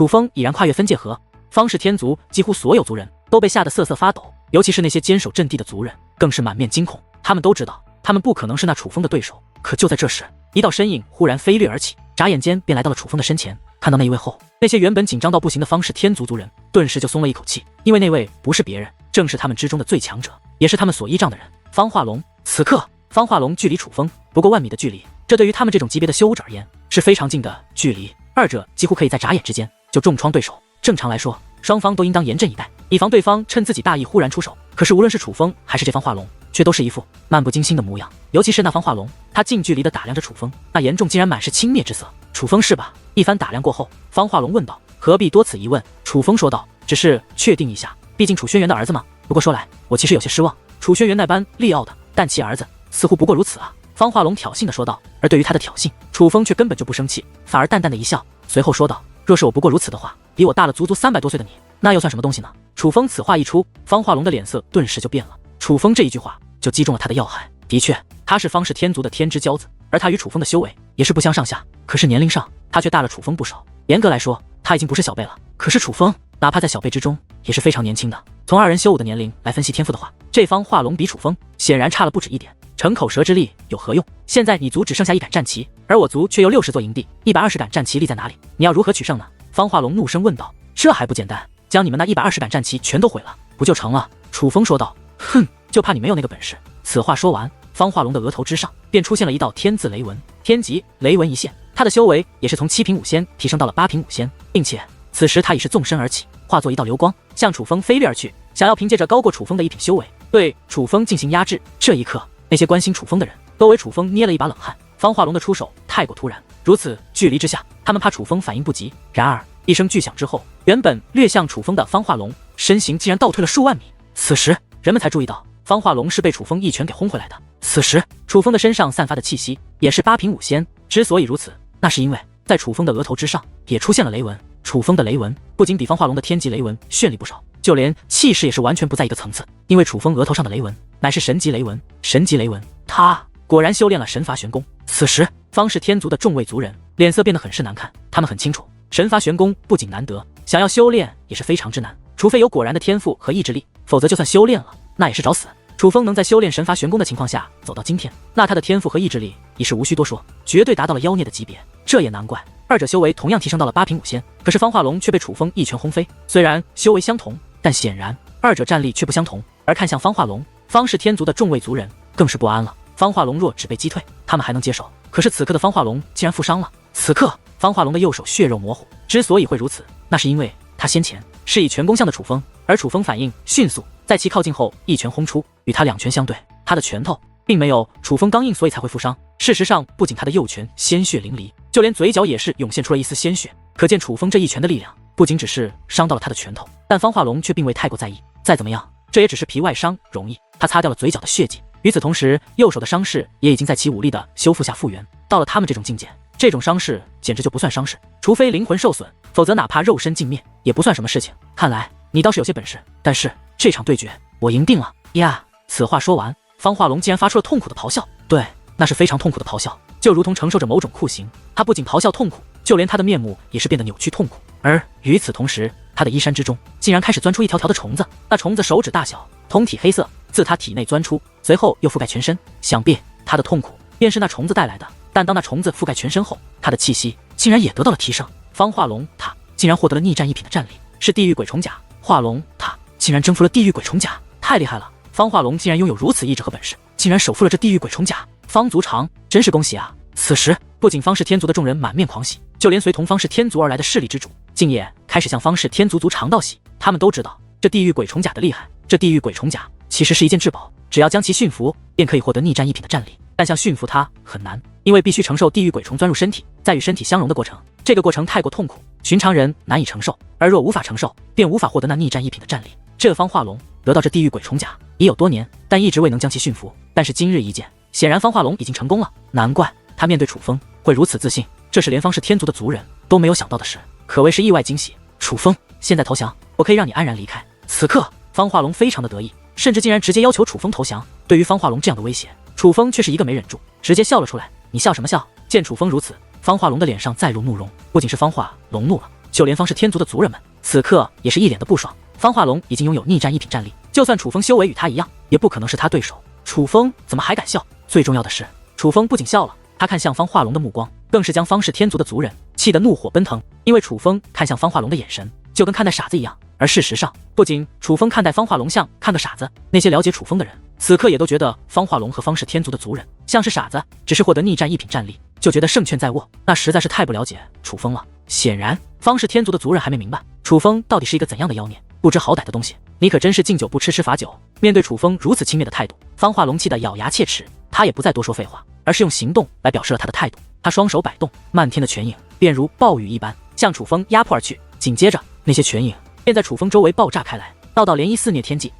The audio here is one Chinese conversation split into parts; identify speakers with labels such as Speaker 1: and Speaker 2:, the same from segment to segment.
Speaker 1: 楚风已然跨越分界河，方氏天族几乎所有族人都被吓得瑟瑟发抖，尤其是那些坚守阵地的族人，更是满面惊恐。他们都知道，他们不可能是那楚风的对手。可就在这时，一道身影忽然飞掠而起，眨眼间便来到了楚风的身前。看到那一位后，那些原本紧张到不行的方氏天族族人顿时就松了一口气，因为那位不是别人，正是他们之中的最强者，也是他们所依仗的人——方化龙。此刻，方化龙距离楚风不过1万米的距离，这对于他们这种级别的修武者而言是非常近的距离，二者几乎可以在眨眼之间就重创对手。正常来说，双方都应当严阵以待，以防对方趁自己大意忽然出手。可是无论是楚风还是这方化龙，却都是一副漫不经心的模样。尤其是那方化龙，他近距离地打量着楚风，那眼中竟然满是轻蔑之色。楚风是吧？一番打量过后，方化龙问道：“何必多此一问？”楚风说道：“只是确定一下，毕竟楚轩辕的儿子嘛。不过说来，我其实有些失望。楚轩辕那般厉傲的，但其儿子似乎不过如此啊。”方化龙挑衅地说道。而对于他的挑衅，楚风却根本就不生气，反而淡淡的一笑，随后说道：“若是我不过如此的话，比我大了足足300多岁的你，那又算什么东西呢？”楚风此话一出，方化龙的脸色顿时就变了。楚风这一句话就击中了他的要害。的确，他是方氏天族的天之骄子，而他与楚风的修为也是不相上下。可是年龄上，他却大了楚风不少。严格来说，他已经不是小辈了。可是楚风，哪怕在小辈之中，也是非常年轻的。从二人修武的年龄来分析天赋的话，这方化龙比楚风显然差了不止一点。逞口舌之力有何用？现在你族只剩下1杆战旗，而我族却有60座营地，120杆战旗立在哪里？你要如何取胜呢？方化龙怒声问道。这还不简单，将你们那120杆战旗全都毁了，不就成了？楚风说道。哼，就怕你没有那个本事。此话说完，方化龙的额头之上便出现了一道天字雷纹，天级雷纹一现，他的修为也是从7品武仙提升到了8品武仙，并且此时他已是纵身而起，化作一道流光，向楚风飞掠而去，想要凭借着高过楚风的1品修为，对楚风进行压制。这一刻，那些关心楚风的人都为楚风捏了一把冷汗。方化龙的出手太过突然，如此距离之下，他们怕楚风反应不及。然而一声巨响之后，原本掠向楚风的方化龙身形竟然倒退了数万米。此时人们才注意到，方化龙是被楚风一拳给轰回来的。此时楚风的身上散发的气息也是8品武仙，之所以如此，那是因为在楚风的额头之上也出现了雷纹。楚风的雷纹不仅比方化龙的天级雷纹绚丽不少，就连气势也是完全不在一个层次。因为楚风额头上的雷纹乃是神级雷纹，神级雷纹，他果然修炼了神罚玄功。此时方氏天族的众位族人脸色变得很是难看，他们很清楚，神罚玄功不仅难得，想要修炼也是非常之难，除非有果然的天赋和意志力，否则就算修炼了，那也是找死。楚风能在修炼神罚玄功的情况下走到今天，那他的天赋和意志力已是无需多说，绝对达到了妖孽的级别。这也难怪，二者修为同样提升到了8品武仙，可是方化龙却被楚风一拳轰飞。虽然修为相同，但显然二者战力却不相同。而看向方化龙，方氏天族的众位族人更是不安了。方化龙若只被击退，他们还能接受，可是此刻的方化龙竟然负伤了。此刻方化龙的右手血肉模糊，之所以会如此，那是因为他先前是以拳攻向的楚风，而楚风反应迅速，在其靠近后一拳轰出，与他2拳相对，他的拳头并没有楚风刚硬，所以才会负伤。事实上，不仅他的右拳鲜血淋漓，就连嘴角也是涌现出了一丝鲜血，可见楚风这一拳的力量不仅只是伤到了他的拳头，但方化龙却并未太过在意。再怎么样，这也只是皮外伤，容易。他擦掉了嘴角的血迹，与此同时，右手的伤势也已经在其武力的修复下复原。到了他们这种境界，这种伤势简直就不算伤势，除非灵魂受损，否则哪怕肉身尽灭也不算什么事情。看来你倒是有些本事，但是这场对决我赢定了呀！此话说完，方化龙竟然发出了痛苦的咆哮，对，那是非常痛苦的咆哮，就如同承受着某种酷刑。他不仅咆哮痛苦，就连他的面目也是变得扭曲痛苦。而与此同时，他的衣衫之中竟然开始钻出一条条的虫子，那虫子手指大小，通体黑色，自他体内钻出，随后又覆盖全身。想必他的痛苦便是那虫子带来的。但当那虫子覆盖全身后，他的气息竟然也得到了提升。方化龙他竟然获得了逆战1品的战力，是地狱鬼虫甲。化龙他竟然征服了地狱鬼虫甲，太厉害了！方化龙竟然拥有如此意志和本事，竟然守住了这地狱鬼虫甲。方族长真是恭喜啊！此时不仅方氏天族的众人满面狂喜，就连随同方氏天族而来的势力之主竟也开始向方氏天族族长道喜。他们都知道这地狱鬼虫甲的厉害，这地狱鬼虫甲其实是一件至宝，只要将其驯服，便可以获得逆战1品的战力。但想驯服它很难，因为必须承受地狱鬼虫钻入身体，在与身体相融的过程，这个过程太过痛苦，寻常人难以承受，而若无法承受，便无法获得那逆战1品的战力。这方化龙得到这地狱鬼虫甲已有多年，但一直未能将其驯服。但是今日一见，显然方化龙已经成功了，难怪他面对楚风会如此自信，这是连方氏天族的族人都没有想到的事，可谓是意外惊喜。楚风，现在投降，我可以让你安然离开。此刻方化龙非常的得意，甚至竟然直接要求楚风投降。对于方化龙这样的威胁，楚风却是一个没忍住，直接笑了出来。你笑什么笑？见楚风如此，方化龙的脸上再露怒容，不仅是方化龙怒了，就连方氏天族的族人们此刻也是一脸的不爽。方化龙已经拥有逆战一品战力，就算楚风修为与他一样，也不可能是他对手。楚风怎么还敢笑？最重要的是，楚风不仅笑了，他看向方化龙的目光更是将方氏天族的族人气得怒火奔腾。因为楚风看向方化龙的眼神就跟看待傻子一样，而事实上，不仅楚风看待方化龙像看个傻子，那些了解楚风的人此刻也都觉得方化龙和方氏天族的族人像是傻子，只是获得逆战一品战力就觉得胜券在握，那实在是太不了解楚风了。显然，方氏天族的族人还没明白楚风到底是一个怎样的妖孽，不知好歹的东西。你可真是敬酒不吃吃罚酒。面对楚风如此轻蔑的态度，方化龙气得咬牙切齿，他也不再多说废话，而是用行动来表示了他的态度。他双手摆动，漫天的拳影便如暴雨一般向楚风压迫而去，紧接着那些拳影便在楚风周围爆炸开来，道道涟漪肆虐天际。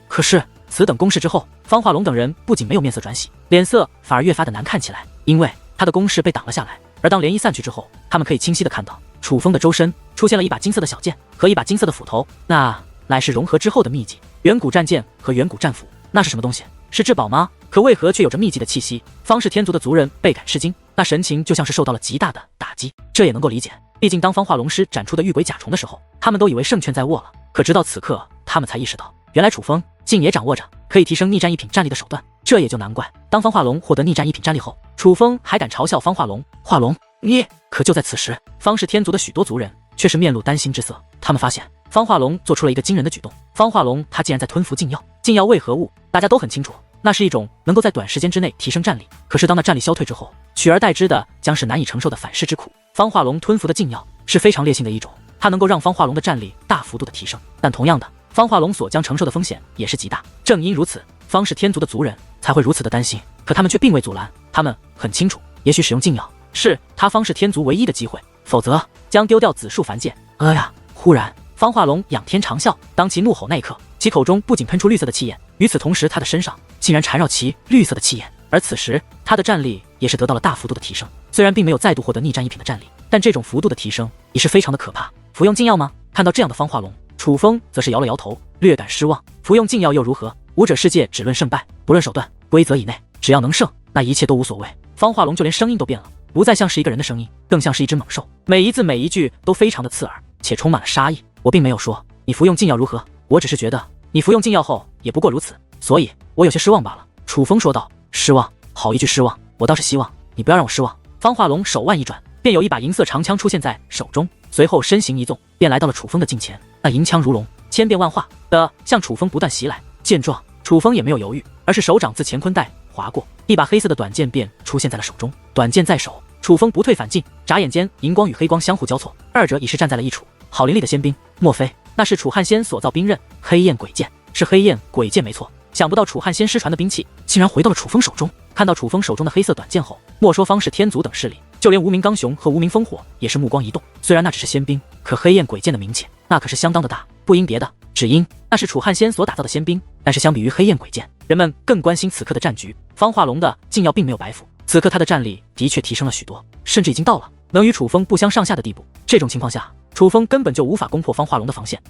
Speaker 1: 可是此等攻势之后，方化龙等人不仅没有面色转喜，脸色反而越发的难看起来，因为他的攻势被挡了下来。而当涟漪散去之后，他们可以清晰的看到楚风的周身出现了一把金色的小剑和一把金色的斧头，那乃是融合之后的秘籍远古战剑和远古战斧。那是什么东西？是至宝吗？可为何却有着秘籍的气息？方氏天族的族人倍感吃惊，那神情就像是受到了极大的打击。这也能够理解，毕竟当方化龙师展出的玉鬼甲虫的时候，他们都以为胜券在握了，可直到此刻，他们才意识到，原来楚风竟也掌握着可以提升逆战一品战力的手段。这也就难怪，当方化龙获得逆战一品战力后，楚风还敢嘲笑方化龙。化龙，你……可就在此时，方氏天族的许多族人却是面露担心之色。他们发现方化龙做出了一个惊人的举动。方化龙他竟然在吞服禁药，禁药为何物？大家都很清楚，那是一种能够在短时间之内提升战力，可是当那战力消退之后，取而代之的将是难以承受的反噬之苦。方化龙吞服的禁药是非常烈性的一种，它能够让方化龙的战力大幅度的提升，但同样的，方化龙所将承受的风险也是极大。正因如此，方氏天族的族人才会如此的担心，可他们却并未阻拦。他们很清楚，也许使用禁药是他方氏天族唯一的机会，否则将丢掉子树凡剑。忽然方化龙仰天长啸，当其怒吼那一刻，其口中不仅喷出绿色的气焰，与此同时他的身上竟然缠绕其绿色的气焰。而此时他的战力也是得到了大幅度的提升，虽然并没有再度获得逆战一品的战力，但这种幅度的提升也是非常的可怕。服用禁药吗？看到这样的方化龙，楚风则是摇了摇头，略感失望。服用禁药又如何？武者世界只论胜败，不论手段，规则以内，只要能胜，那一切都无所谓。方化龙就连声音都变了，不再像是一个人的声音，更像是一只猛兽，每一字每一句都非常的刺耳，且充满了杀意。我并没有说你服用禁药如何，我只是觉得你服用禁药后也不过如此，所以我有些失望罢了。楚风说道。失望？好一句失望，我倒是希望你不要让我失望。方化龙手腕一转，便有一把银色长枪出现在手中，随后身形一纵，便来到了楚风的近前，那银枪如龙，千变万化的向楚风不断袭来。见状，楚风也没有犹豫，而是手掌自乾坤袋划过，一把黑色的短剑便出现在了手中。短剑在手，楚风不退反进，眨眼间银光与黑光相互交错，二者已是站在了一处。好凌厉的仙兵，莫非那是楚汉仙所造兵刃黑焰鬼剑？是黑焰鬼剑没错，想不到楚汉仙失传的兵器竟然回到了楚风手中。看到楚风手中的黑色短剑后，莫说方氏天族等势力，就连无名刚雄和无名烽火也是目光一动。虽然那只是仙兵，可黑焰鬼剑的名气那可是相当的大，不因别的，只因那是楚汉仙所打造的仙兵。但是相比于黑焰鬼剑，人们更关心此刻的战局。方化龙的禁药并没有白服，此刻他的战力的确提升了许多，甚至已经到了能与楚风不相上下的地步。这种情况下，楚风根本就无法攻破方化龙的防线。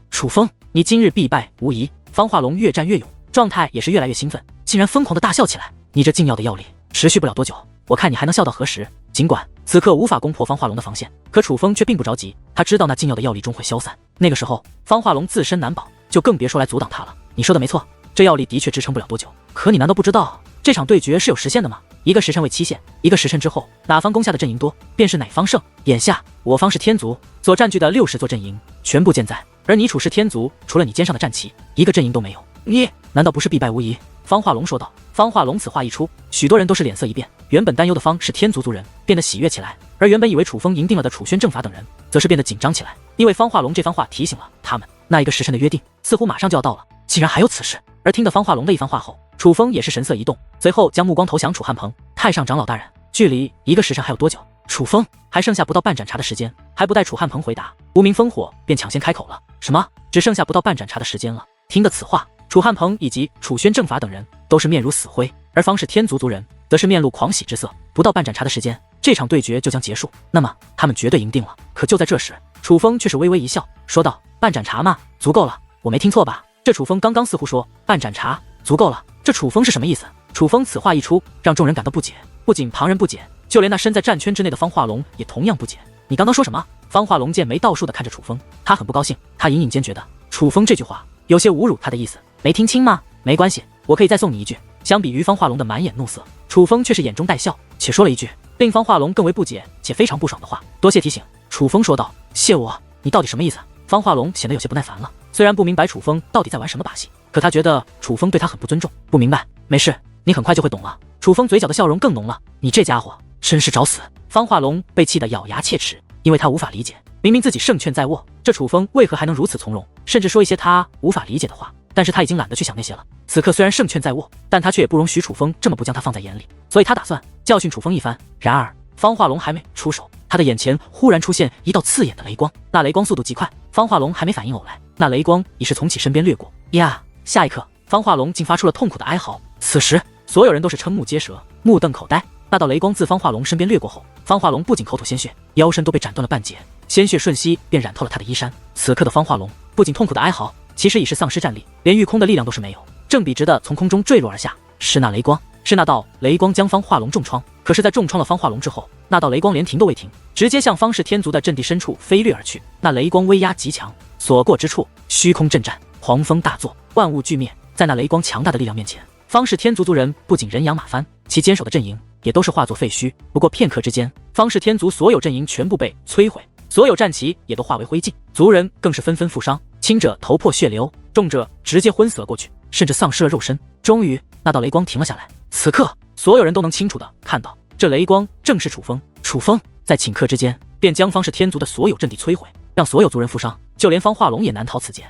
Speaker 1: 楚风，你今日必败无疑。方化龙越战越勇，状态也是越来越兴奋，竟然疯狂的大笑起来。你这禁药的药力持续不了多久，我看你还能笑到何时？尽管此刻无法攻破方化龙的防线，可楚风却并不着急，他知道那禁药的药力终会消散，那个时候方化龙自身难保，就更别说来阻挡他了。你说的没错，这药力的确支撑不了多久，可你难道不知道这场对决是有时限的吗？一个时辰为期限，一个时辰之后，哪方攻下的阵营多，便是哪方胜。眼下我方是天族所占据的60座阵营全部健在，而你楚是天族除了你肩上的战旗，一个阵营都没有，你难道不是必败无疑？方化龙说道。方化龙此话一出，许多人都是脸色一变，原本担忧的方是天族族人变得喜悦起来，而原本以为楚风赢定了的楚宣正法等人则是变得紧张起来，因为方化龙这番话提醒了他们，那一个时辰的约定似乎马上就要到了，竟然还有此事。而听得方化龙的一番话后，楚风也是神色一动，随后将目光投向楚汉鹏。太上长老大人，距离一个时辰还有多久？楚风还剩下不到半盏茶的时间，还不待楚汉鹏回答，无名烽火便抢先开口了。什么？只剩下不到半盏茶的时间了？听得此话，楚汉鹏以及楚宣正法等人都是面如死灰，而方氏天族族人则是面露狂喜之色。不到半盏茶的时间，这场对决就将结束，那么他们绝对赢定了。可就在这时，楚风却是微微一笑，说道：半盏茶吗？足够了，我没听错吧？这楚风刚刚似乎说半盏茶足够了，这楚风是什么意思？楚风此话一出，让众人感到不解，不仅旁人不解，就连那身在战圈之内的方化龙也同样不解。你刚刚说什么？方化龙见没道数的看着楚风，他很不高兴，他隐隐间觉得楚风这句话有些侮辱他的意思，没听清吗？没关系，我可以再送你一句。相比于方化龙的满眼怒色，楚风却是眼中带笑，且说了一句令方化龙更为不解且非常不爽的话：多谢提醒。楚风说道：谢我？你到底什么意思？方化龙显得有些不耐烦了，虽然不明白楚风到底在玩什么把戏，可他觉得楚风对他很不尊重。不明白，没事，你很快就会懂了。楚风嘴角的笑容更浓了，你这家伙真是找死！方化龙被气得咬牙切齿，因为他无法理解，明明自己胜券在握，这楚风为何还能如此从容，甚至说一些他无法理解的话。但是他已经懒得去想那些了。此刻虽然胜券在握，但他却也不容许楚风这么不将他放在眼里，所以他打算教训楚风一番。然而方化龙还没出手，他的眼前忽然出现一道刺眼的雷光，那雷光速度极快，方化龙还没反应过来，那雷光已是从其身边掠过。呀！下一刻，方化龙竟发出了痛苦的哀嚎。此时，所有人都是瞠目结舌，目瞪口呆。那道雷光自方化龙身边掠过后，方化龙不仅口吐鲜血，腰身都被斩断了半截，鲜血瞬息便染透了他的衣衫。此刻的方化龙不仅痛苦的哀嚎，其实已是丧失战力，连御空的力量都是没有，正笔直的从空中坠落而下。是那雷光，是那道雷光将方化龙重创。可是，在重创了方化龙之后，那道雷光连停都未停，直接向方氏天族的阵地深处飞掠而去。那雷光威压极强，所过之处，虚空震颤，狂风大作，万物俱灭。在那雷光强大的力量面前，方氏天族族人不仅人仰马翻，其坚守的阵营也都是化作废墟。不过片刻之间，方氏天族所有阵营全部被摧毁，所有战旗也都化为灰烬，族人更是纷纷负伤，轻者头破血流，重者直接昏死了过去，甚至丧失了肉身。终于，那道雷光停了下来。此刻，所有人都能清楚地看到，这雷光正是楚风。楚风在顷刻之间便将方氏天族的所有阵地摧毁，让所有族人负伤，就连方化龙也难逃此劫。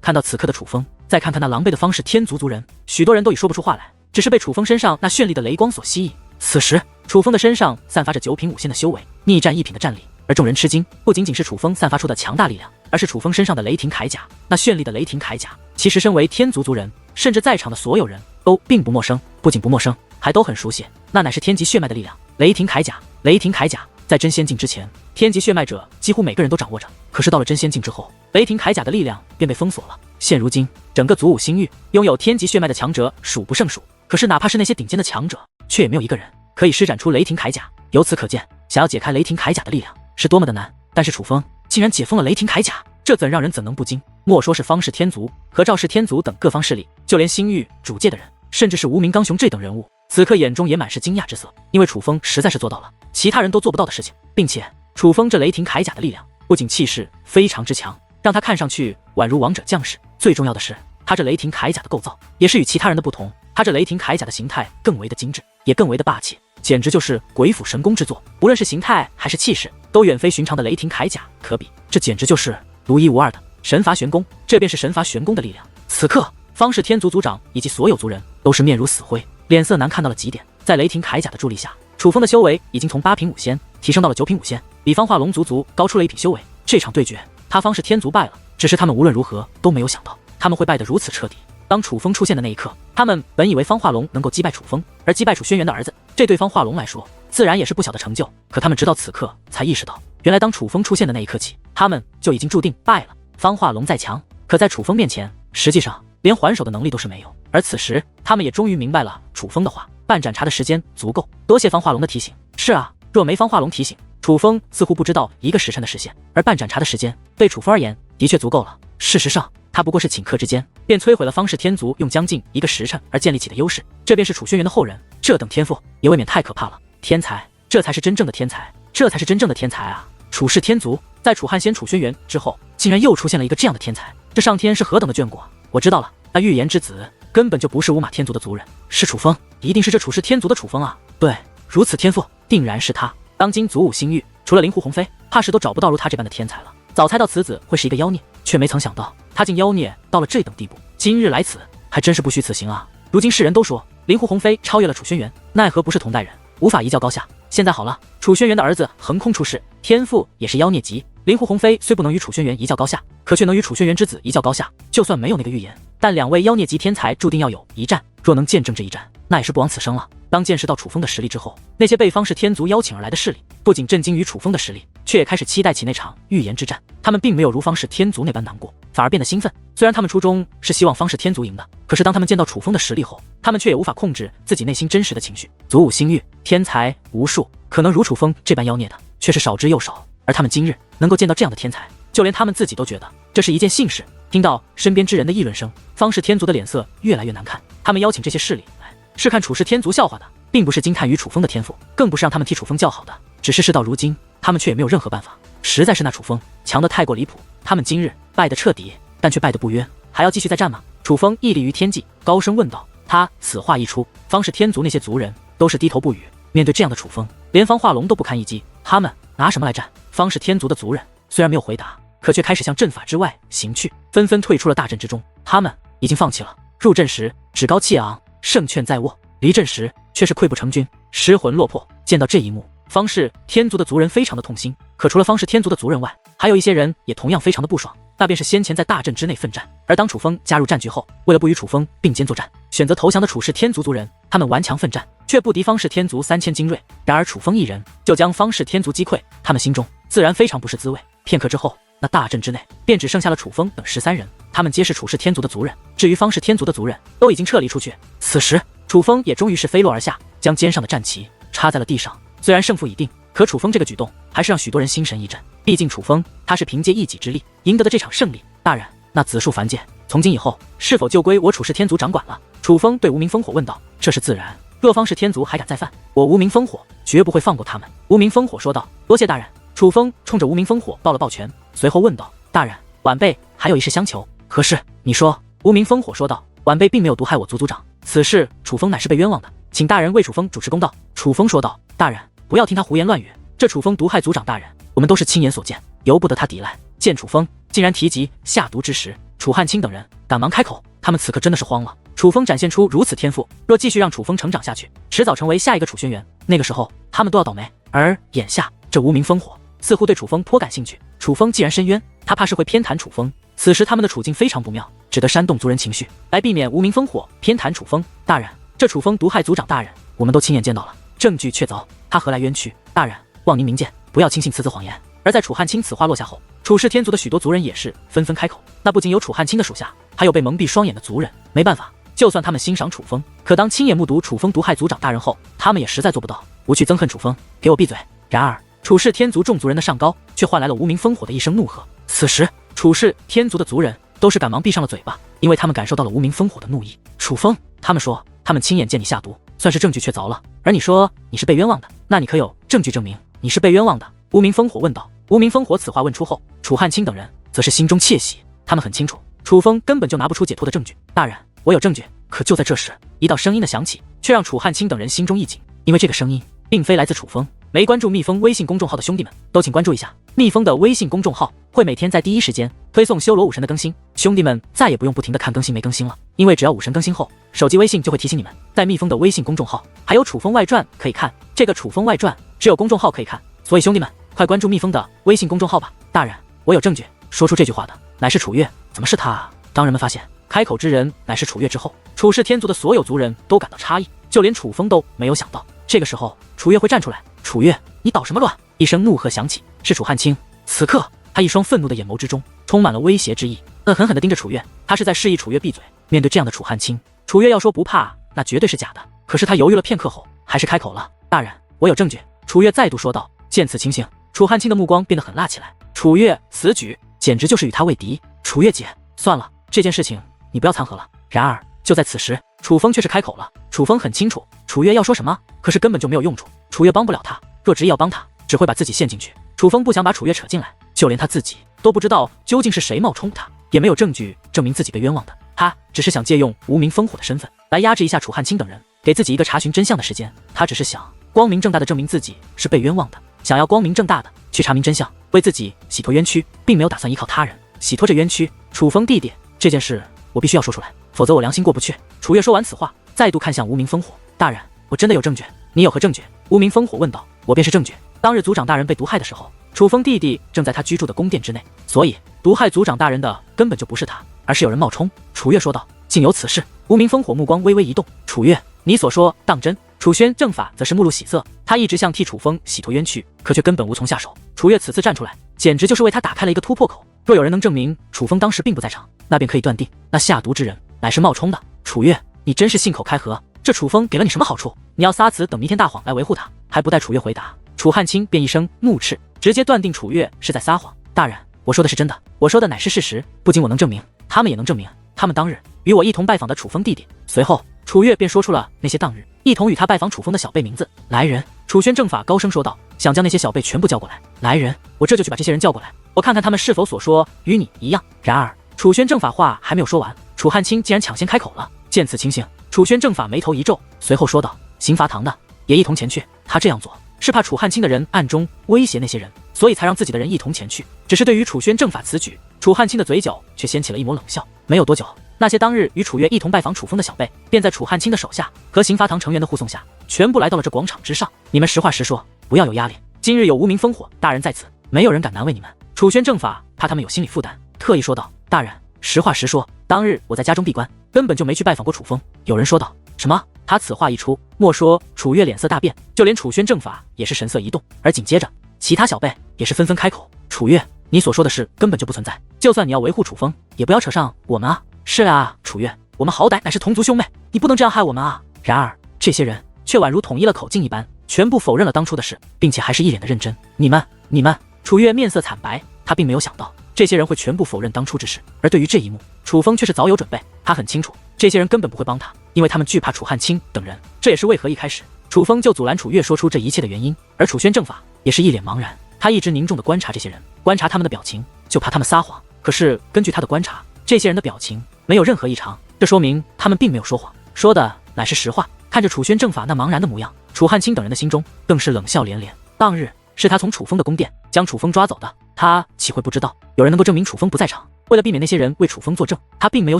Speaker 1: 看到此刻的楚风，再看看那狼狈的方氏天族族人，许多人都已说不出话来，只是被楚风身上那绚丽的雷光所吸引。此时，楚风的身上散发着9品5仙的修为，逆战1品的战力，而众人吃惊，不仅仅是楚风散发出的强大力量，而是楚风身上的雷霆铠甲。那绚丽的雷霆铠甲，其实身为天族族人，甚至在场的所有人都并不陌生，不仅不陌生，还都很熟悉。那乃是天级血脉的力量，雷霆铠甲。雷霆铠甲在真仙境之前，天级血脉者几乎每个人都掌握着，可是到了真仙境之后，雷霆铠甲的力量便被封锁了。现如今，整个祖武星域拥有天级血脉的强者数不胜数，可是哪怕是那些顶尖的强者，却也没有一个人可以施展出雷霆铠甲。由此可见，想要解开雷霆铠甲的力量是多么的难。但是楚风竟然解封了雷霆铠甲，这怎让人怎能不惊？莫说是方氏天族和赵氏天族等各方势力，就连星域主界的人，甚至是无名刚雄这等人物，此刻眼中也满是惊讶之色，因为楚风实在是做到了其他人都做不到的事情，并且楚风这雷霆铠甲的力量不仅气势非常之强，让他看上去宛如王者将士，最重要的是他这雷霆铠甲的构造也是与其他人的不同，他这雷霆铠甲的形态更为的精致，也更为的霸气，简直就是鬼斧神工之作，无论是形态还是气势，都远非寻常的雷霆铠甲可比，这简直就是独一无二的神罚玄功，这便是神罚玄功的力量。此刻，方氏天族族长以及所有族人都是面如死灰，脸色难看到了极点。在雷霆铠甲的助力下，楚风的修为已经从8品5仙提升到了9品5仙，比方化龙族高出了1品修为。这场对决，他方氏天族败了，只是他们无论如何都没有想到，他们会败得如此彻底。当楚风出现的那一刻，他们本以为方化龙能够击败楚风，而击败楚轩辕的儿子，这对方化龙来说自然也是不小的成就。可他们直到此刻才意识到，原来当楚风出现的那一刻起，他们就已经注定败了。方化龙再强，可在楚风面前，实际上连还手的能力都是没有。而此时，他们也终于明白了楚风的话，半盏茶的时间足够，多谢方化龙的提醒。是啊，若没方化龙提醒，楚风似乎不知道1个时辰的时限，而半盏茶的时间对楚风而言的确足够了。事实上，他不过是顷刻之间便摧毁了方氏天族用将近1个时辰而建立起的优势，这便是楚轩辕的后人，这等天赋也未免太可怕了。天才，这才是真正的天才，这才是真正的天才啊！楚氏天族在楚汉仙楚轩辕之后，竟然又出现了一个这样的天才，这上天是何等的眷顾啊！我知道了，那预言之子根本就不是五马天族的族人，是楚风，一定是这楚氏天族的楚风啊！对，如此天赋，定然是他。当今祖武星域，除了灵狐鸿飞，怕是都找不到如他这般的天才了。早猜到此子会是一个妖孽，却没曾想到他竟妖孽到了这等地步。今日来此，还真是不虚此行啊！如今世人都说灵狐鸿飞超越了楚轩辕，奈何不是同代人，无法一较高下。现在好了，楚轩辕的儿子横空出世，天赋也是妖孽级。灵狐鸿飞虽不能与楚轩辕一较高下，可却能与楚轩辕之子一较高下。就算没有那个预言，但2位妖孽级天才注定要有一战，若能见证这一战，那也是不枉此生了。当见识到楚风的实力之后，那些被方氏天族邀请而来的势力，不仅震惊于楚风的实力，却也开始期待起那场预言之战。他们并没有如方氏天族那般难过，反而变得兴奋。虽然他们初衷是希望方氏天族赢的，可是当他们见到楚风的实力后，他们却也无法控制自己内心真实的情绪。祖武星域，天才无数，可能如楚风这般妖孽的却是少之又少，而他们今日能够见到这样的天才，就连他们自己都觉得这是一件幸事。听到身边之人的议论声，方氏天族的脸色越来越难看。他们邀请这些势力来，是看楚氏天族笑话的，并不是惊叹于楚风的天赋，更不是让他们替楚风叫好的。只是事到如今，他们却也没有任何办法。实在是那楚风强得太过离谱，他们今日败得彻底，但却败得不冤，还要继续再战吗？楚风屹立于天际，高声问道。他此话一出，方氏天族那些族人都是低头不语。面对这样的楚风，连防化龙都不堪一击，他们拿什么来战？方氏天族的族人虽然没有回答，可却开始向阵法之外行去，纷纷退出了大阵之中。他们已经放弃了。入阵时趾高气昂，胜券在握；离阵时却是溃不成军，失魂落魄。见到这一幕，方氏天族的族人非常的痛心。可除了方氏天族的族人外，还有一些人也同样非常的不爽，那便是先前在大阵之内奋战，而当楚风加入战局后，为了不与楚风并肩作战，选择投降的楚氏天族族人。他们顽强奋战，却不敌方氏天族3000精锐，然而楚风一人就将方氏天族击溃，他们心中自然非常不是滋味。片刻之后，那大阵之内便只剩下了楚风等13人，他们皆是楚氏天族的族人，至于方氏天族的族人都已经撤离出去。此时楚风也终于是飞落而下，将肩上的战旗插在了地上。虽然胜负已定，可楚风这个举动还是让许多人心神一震，毕竟楚风他是凭借一己之力赢得的这场胜利。大人，那紫树凡界从今以后是否就归我楚氏天族掌管了？楚风对无名烽火问道。这是自然，若方氏天族还敢再犯，我无名烽火绝不会放过他们。无名烽火说道。多谢大人。楚风冲着无名烽火抱了抱拳，随后问道。大人，晚辈还有一事相求。何事？你说。无名烽火说道。晚辈并没有毒害我族长，此事楚风乃是被冤枉的，请大人为楚风主持公道。楚风说道。大人不要听他胡言乱语，这楚风毒害族长大人，我们都是亲眼所见，由不得他抵赖。见楚风竟然提及下毒之时，楚汉卿等人赶忙开口，他们此刻真的是慌了。楚风展现出如此天赋，若继续让楚风成长下去，迟早成为下一个楚轩辕，那个时候他们都要倒霉。而眼下这无名烽火似乎对楚风颇感兴趣，楚风既然申冤，他怕是会偏袒楚风。此时他们的处境非常不妙，只得煽动族人情绪，来避免无名烽火偏袒楚风。大人，这楚风毒害族长大人，我们都亲眼见到了，证据确凿，他何来冤屈？大人，望您明鉴，不要轻信此子谎言。而在楚汉卿此话落下后，楚氏天族的许多族人也是纷纷开口。那不仅有楚汉卿的属下，还有被蒙蔽双眼的族人。没办法，就算他们欣赏楚风，可当亲眼目睹楚风毒害族长大人后，他们也实在做不到不去憎恨楚风。给我闭嘴！然而楚氏天族众族人的上高，却换来了无名烽火的一声怒喝。此时楚氏天族的族人都是赶忙闭上了嘴巴，因为他们感受到了无名烽火的怒意。楚风，他们说他们亲眼见你下毒，算是证据确凿了，而你说你是被冤枉的，那你可有证据证明你是被冤枉的？无名烽火问道。无名烽火此话问出后，楚汉卿等人则是心中窃喜，他们很清楚楚风根本就拿不出解脱的证据。大人，我有证据。可就在这时，一道声音的响起，却让楚汉卿等人心中一紧，因为这个声音并非来自楚风。没关注蜜蜂微信公众号的兄弟们都请关注一下，蜜蜂的微信公众号会每天在第一时间推送修罗武神的更新，兄弟们再也不用不停的看更新没更新了，因为只要武神更新后，手机微信就会提醒你们。在蜜蜂的微信公众号还有楚风外传可以看，这个楚风外传只有公众号可以看，所以兄弟们快关注蜜蜂的微信公众号吧。大人，我有证据。说出这句话的乃是楚月。怎么是他？当人们发现开口之人乃是楚月之后，楚氏天族的所有族人都感到诧异，就连楚风都没有想到这个时候楚月会站出来。楚月，你捣什么乱？一声怒喝响起，是楚汉卿。此刻他一双愤怒的眼眸之中充满了威胁之意，恶狠狠地盯着楚月，他是在示意楚月闭嘴。面对这样的楚汉卿，楚月要说不怕那绝对是假的，可是他犹豫了片刻后还是开口了。大人，我有证据。楚月再度说道。见此情形，楚汉卿的目光变得很辣起来。楚月此举简直就是与他为敌。楚月姐，算了，这件事情你不要掺和了。然而就在此时，楚风却是开口了。楚风很清楚楚月要说什么，可是根本就没有用处，楚月帮不了他，若执意要帮他，只会把自己陷进去。楚风不想把楚月扯进来，就连他自己都不知道究竟是谁冒充他，也没有证据证明自己被冤枉的，他只是想借用无名烽火的身份来压制一下楚汉卿等人，给自己一个查询真相的时间。他只是想光明正大的证明自己是被冤枉的，想要光明正大的去查明真相，为自己洗脱冤屈，并没有打算依靠他人洗脱这冤屈。楚风弟弟，这件事我必须要说出来，否则我良心过不去。楚月说完此话，再度看向无名烽火。大人，我真的有证据。你有何证据？无名烽火问道。我便是证据。当日族长大人被毒害的时候，楚风弟弟正在他居住的宫殿之内，所以毒害族长大人的根本就不是他，而是有人冒充。楚月说道。竟有此事？无名烽火目光微微一动。楚月，你所说当真？楚轩正法则是目露喜色，他一直想替楚风洗脱冤屈，可却根本无从下手。楚月此次站出来，简直就是为他打开了一个突破口。若有人能证明楚风当时并不在场，那便可以断定那下毒之人乃是冒充的。楚月，你真是信口开河，这楚风给了你什么好处？你要撒此等弥天大谎来维护他？还不待楚月回答，楚汉卿便一声怒斥，直接断定楚越是在撒谎。大人，我说的是真的，我说的乃是事实，不仅我能证明，他们也能证明，他们当日与我一同拜访的楚风弟弟。随后，楚越便说出了那些当日一同与他拜访楚风的小辈名字。来人！楚宣正法高声说道，想将那些小辈全部叫过来。来人！我这就去把这些人叫过来，我看看他们是否所说与你一样。然而，楚宣正法话还没有说完，楚汉卿竟然抢先开口了。见此情形，楚宣正法眉头一皱，随后说道：“刑罚堂的也一同前去。”他这样做是怕楚汉卿的人暗中威胁那些人，所以才让自己的人一同前去。只是对于楚宣正法此举，楚汉卿的嘴角却掀起了一抹冷笑。没有多久，那些当日与楚越一同拜访楚风的小辈，便在楚汉卿的手下和刑罚堂成员的护送下，全部来到了这广场之上。你们实话实说，不要有压力。今日有无名烽火大人在此，没有人敢难为你们。楚宣正法怕他们有心理负担，特意说道：“大人，实话实说，当日我在家中闭关，根本就没去拜访过楚风。”有人说道：“什么？”他此话一出，莫说楚越脸色大变，就连楚宣正法也是神色一动。而紧接着，其他小辈也是纷纷开口：“楚越，你所说的事根本就不存在，就算你要维护楚风，也不要扯上我们啊！”“是啊，楚越，我们好歹乃是同族兄妹，你不能这样害我们啊！”然而，这些人却宛如统一了口径一般，全部否认了当初的事，并且还是一脸的认真。你们！楚越面色惨白，他并没有想到这些人会全部否认当初之事，而对于这一幕，楚风却是早有准备。他很清楚，这些人根本不会帮他，因为他们惧怕楚汉卿等人。这也是为何一开始楚风就阻拦楚越说出这一切的原因。而楚宣正法也是一脸茫然，他一直凝重地观察这些人，观察他们的表情，就怕他们撒谎。可是根据他的观察，这些人的表情没有任何异常，这说明他们并没有说谎，说的乃是实话。看着楚宣正法那茫然的模样，楚汉卿等人的心中更是冷笑连连。当日是他从楚风的宫殿将楚风抓走的，他岂会不知道有人能够证明楚风不在场？为了避免那些人为楚风作证，他并没有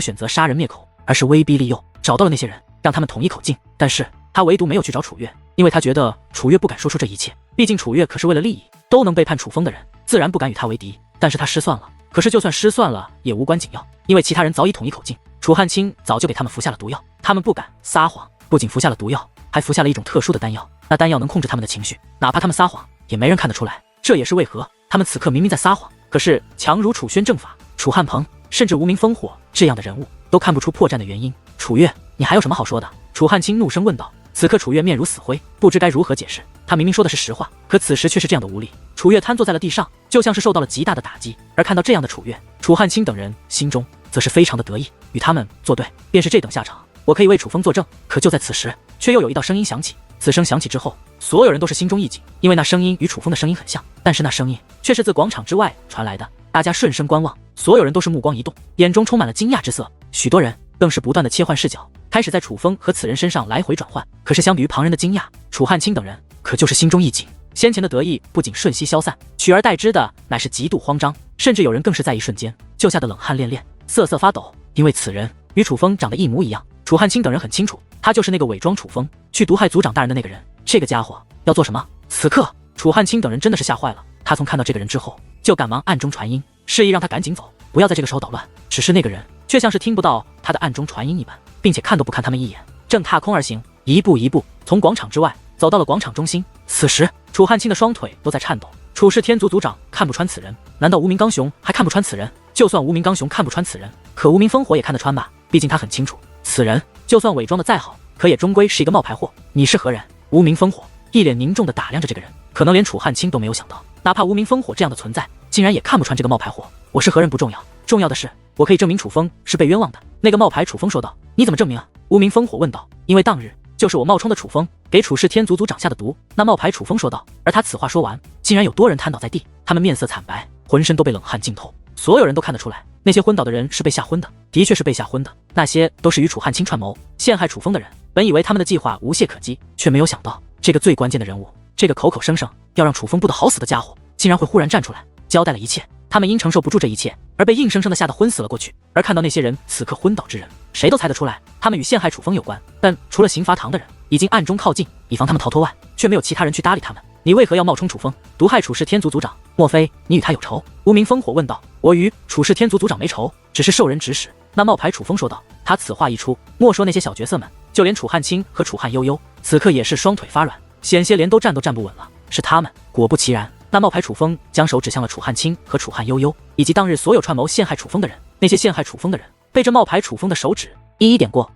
Speaker 1: 选择杀人灭口，而是威逼利诱，找到了那些人，让他们统一口径。但是他唯独没有去找楚越，因为他觉得楚越不敢说出这一切，毕竟楚越可是为了利益都能背叛楚风的人，自然不敢与他为敌。但是他失算了，可是就算失算了也无关紧要，因为其他人早已统一口径，楚汉卿早就给他们服下了毒药，他们不敢撒谎，不仅服下了毒药，还服下了一种特殊的丹药，那丹药能控制他们的情绪，哪怕他们撒谎也没人看得出来。这也是为何他们此刻明明在撒谎，可是强如楚宣正法、楚汉鹏甚至无名烽火这样的人物都看不出破绽的原因。楚越，你还有什么好说的？楚汉卿怒声问道。此刻楚越面如死灰，不知该如何解释。他明明说的是实话，可此时却是这样的无力。楚越瘫坐在了地上，就像是受到了极大的打击。而看到这样的楚越，楚汉卿等人心中则是非常的得意，与他们作对便是这等下场。我可以为楚风作证。可就在此时，却又有一道声音响起。此声响起之后，所有人都是心中一紧，因为那声音与楚风的声音很像，但是那声音却是自广场之外传来的。大家顺声观望，所有人都是目光一动，眼中充满了惊讶之色，许多人更是不断的切换视角，开始在楚风和此人身上来回转换。可是相比于旁人的惊讶，楚汉卿等人可就是心中一紧，先前的得意不仅瞬息消散，取而代之的乃是极度慌张，甚至有人更是在一瞬间就吓得冷汗恋，瑟瑟发抖，因为此人与楚风长得一模一样。楚汉卿等人很清楚，他就是那个伪装楚风去毒害族长大人的那个人。这个家伙要做什么？此刻楚汉卿等人真的是吓坏了，他从看到这个人之后，就赶忙暗中传音，示意让他赶紧走，不要在这个时候捣乱。只是那个人却像是听不到他的暗中传音一般，并且看都不看他们一眼，正踏空而行，一步一步从广场之外走到了广场中心。此时楚汉卿的双腿都在颤抖。楚氏天族族长看不穿此人，难道无名刚雄还看不穿此人？就算无名刚雄看不穿此人，可无名烽火也看得穿吧？毕竟他很清楚，此人就算伪装的再好，可也终归是一个冒牌货。你是何人？无名烽火一脸凝重地打量着这个人，可能连楚汉卿都没有想到，哪怕无名烽火这样的存在，竟然也看不穿这个冒牌货。我是何人不重要，重要的是我可以证明楚风是被冤枉的。那个冒牌楚风说道。你怎么证明啊？无名烽火问道。因为当日就是我冒充的楚风给楚氏天族族长下的毒。那冒牌楚风说道。而他此话说完，竟然有多人瘫倒在地，他们面色惨白，浑身都被冷汗浸透。所有人都看得出来，那些昏倒的人是被吓昏的，的确是被吓昏的。那些都是与楚汉卿串谋陷害楚风的人。本以为他们的计划无懈可击，却没有想到这个最关键的人物，这个口口声声要让楚风不得好死的家伙，竟然会忽然站出来交代了一切。他们因承受不住这一切，而被硬生生的吓得昏死了过去。而看到那些人此刻昏倒之人，谁都猜得出来，他们与陷害楚风有关。但除了刑罚堂的人已经暗中靠近，以防他们逃脱外，却没有其他人去搭理他们。你为何要冒充楚风，毒害楚氏天族族长？莫非你与他有仇？无名烽火问道。我与楚氏天族族长没仇，只是受人指使。那冒牌楚风说道。他此话一出，莫说那些小角色们，就连楚汉卿和楚汉悠悠此刻也是双腿发软，险些连站都站不稳了。是他们。果不其然，那冒牌楚风将手指向了楚汉卿和楚汉悠悠，以及当日所有串谋陷害楚风的人。那些陷害楚风的人被这冒牌楚风的手指一一点过。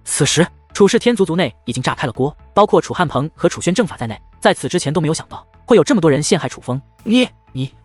Speaker 1: 此时楚氏天族族内已经炸开了锅，包括楚汉鹏和楚宣正法在内，在此之前都没有想到会有这么多人陷害楚风。你